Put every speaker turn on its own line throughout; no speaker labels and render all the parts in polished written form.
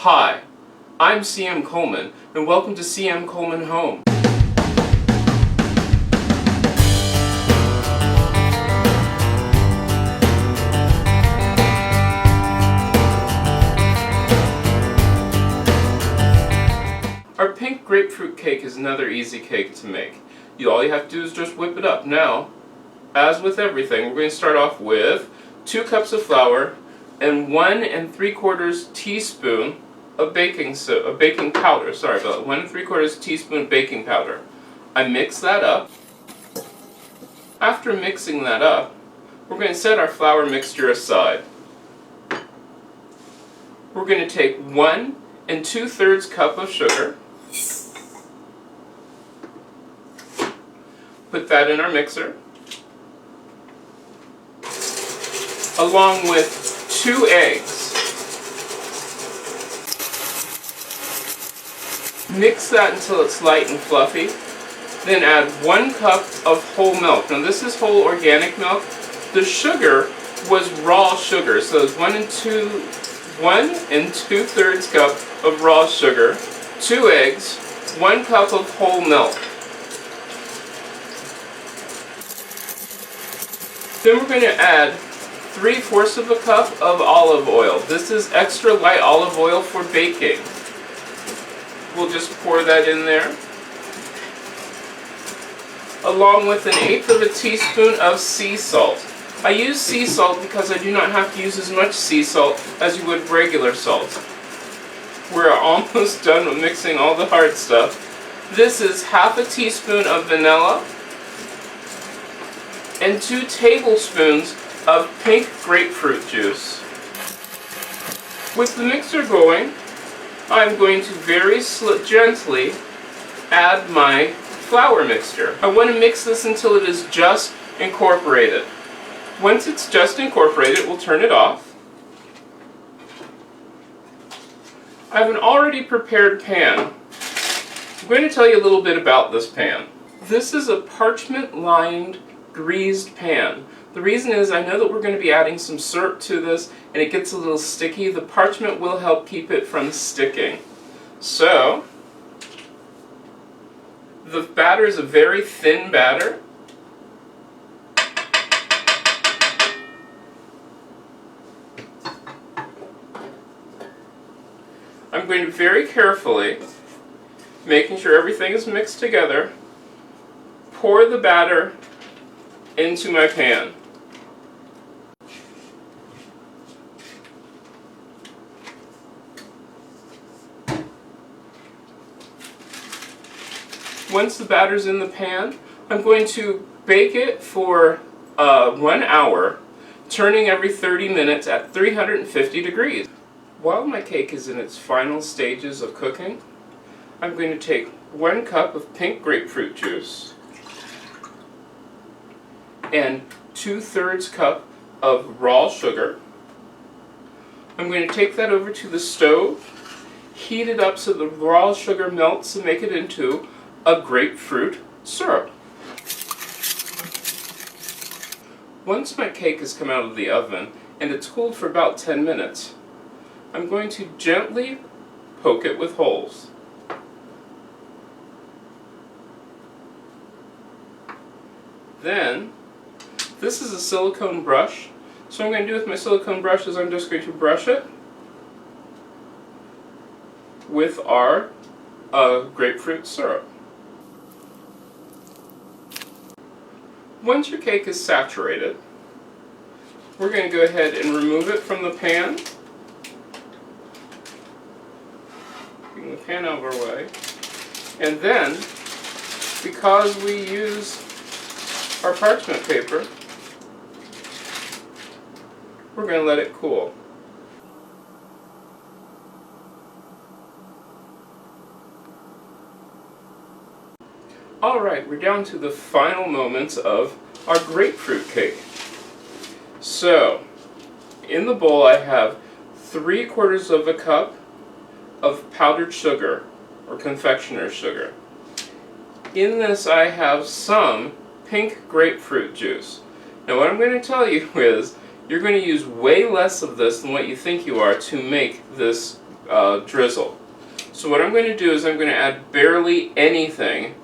Hi, I'm CMColeman, and welcome to CMColeman Home. Our pink grapefruit cake is another easy cake to make. All you have to do is just whip it up. Now, as with everything, we're going to start off with 2 cups of flour and 1 3/4 teaspoon of baking powder. 1 3/4 teaspoon baking powder. I mix that up. After mixing that up, we're going to set our flour mixture aside. We're going to take 1 2/3 cup of sugar. Put that in our mixer, along with 2 eggs. Mix that until it's light and fluffy. Then add 1 cup of whole milk. Now this is whole organic milk. The sugar was raw sugar, so it's 1 2/3 cup of raw sugar, 2 eggs, 1 cup of whole milk. Then we're going to add 3/4 of a cup of olive oil. This is extra light olive oil for baking. We'll just pour that in there, along with 1/8 of a teaspoon of sea salt. I use sea salt because I do not have to use as much sea salt as you would regular salt. We're almost done with mixing all the hard stuff. This is 1/2 teaspoon of vanilla and 2 tablespoons of pink grapefruit juice. With the mixer going, I'm going to very gently add my flour mixture. I want to mix this until it is just incorporated. Once it's just incorporated, we'll turn it off. I have an already prepared pan. I'm going to tell you a little bit about this pan. This is a parchment-lined greased pan. The reason is I know that we're going to be adding some syrup to this and it gets a little sticky. The parchment will help keep it from sticking. So, the batter is a very thin batter. I'm going to very carefully, making sure everything is mixed together, pour the batter into my pan. Once the batter's in the pan, I'm going to bake it for 1 hour, turning every 30 minutes at 350 degrees. While my cake is in its final stages of cooking, I'm going to take 1 cup of pink grapefruit juice and 2/3 cup of raw sugar. I'm going to take that over to the stove, heat it up so the raw sugar melts and make it into a grapefruit syrup. Once my cake has come out of the oven and it's cooled for about 10 minutes, I'm going to gently poke it with holes. Then, this is a silicone brush. So what I'm going to do with my silicone brush is I'm just going to brush it with our grapefruit syrup. Once your cake is saturated, we're going to go ahead and remove it from the pan. Bring the pan out of our way. And then, because we use our parchment paper, we're going to let it cool. Alright, we're down to the final moments of our grapefruit cake. So, in the bowl I have 3/4 of a cup of powdered sugar, or confectioner's sugar. In this I have some pink grapefruit juice. Now what I'm going to tell you is, you're going to use way less of this than what you think you are to make this drizzle. So what I'm going to do is I'm going to add barely anything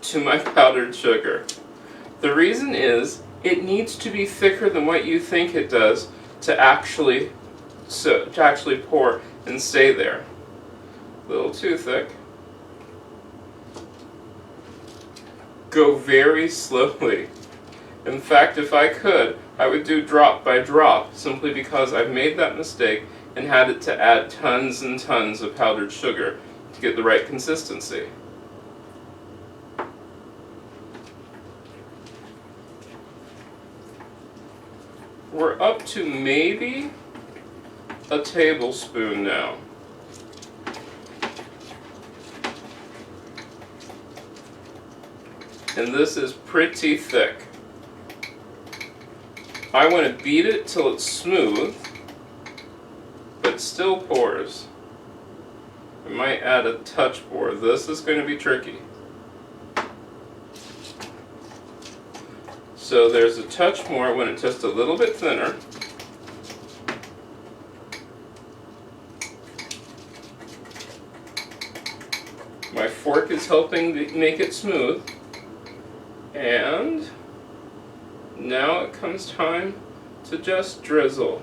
to my powdered sugar. The reason is it needs to be thicker than what you think it does to actually pour and stay there. A little too thick. Go very slowly. In fact, if I could, I would do drop by drop, simply because I've made that mistake and had it to add tons and tons of powdered sugar to get the right consistency. We're up to maybe a tablespoon now. And this is pretty thick. I want to beat it till it's smooth, but still pours. I might add a touch more. This is going to be tricky. So there's a touch more when it's just a little bit thinner. My fork is helping make it smooth. And now it comes time to just drizzle.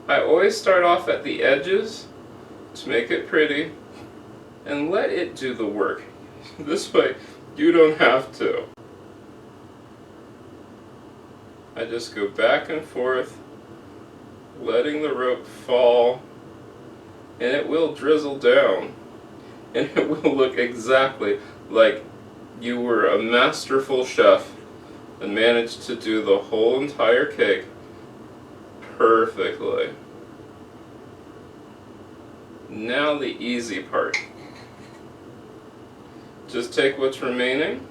I always start off at the edges to make it pretty and let it do the work. This way you don't have to. I just go back and forth, letting the rope fall, and it will drizzle down. And it will look exactly like you were a masterful chef and managed to do the whole entire cake perfectly. Now the easy part. Just take what's remaining,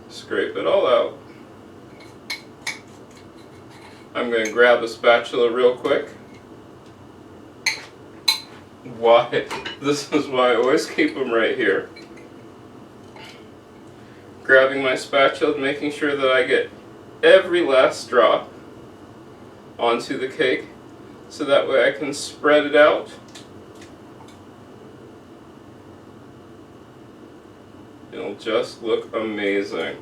scrape it all out. I'm going to grab a spatula real quick. Why? This is why I always keep them right here. Grabbing my spatula, making sure that I get every last drop onto the cake, so that way I can spread it out. It'll just look amazing.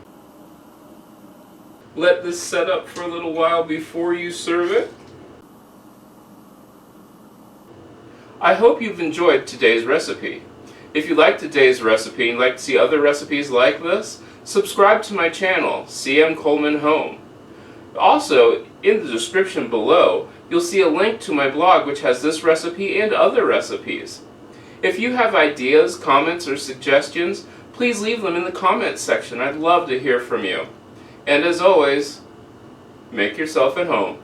Let this set up for a little while before you serve it. I hope you've enjoyed today's recipe. If you liked today's recipe and like to see other recipes like this, subscribe to my channel, CMColeman Home. Also, in the description below, you'll see a link to my blog which has this recipe and other recipes. If you have ideas, comments, or suggestions, please leave them in the comments section. I'd love to hear from you. And as always, make yourself at home.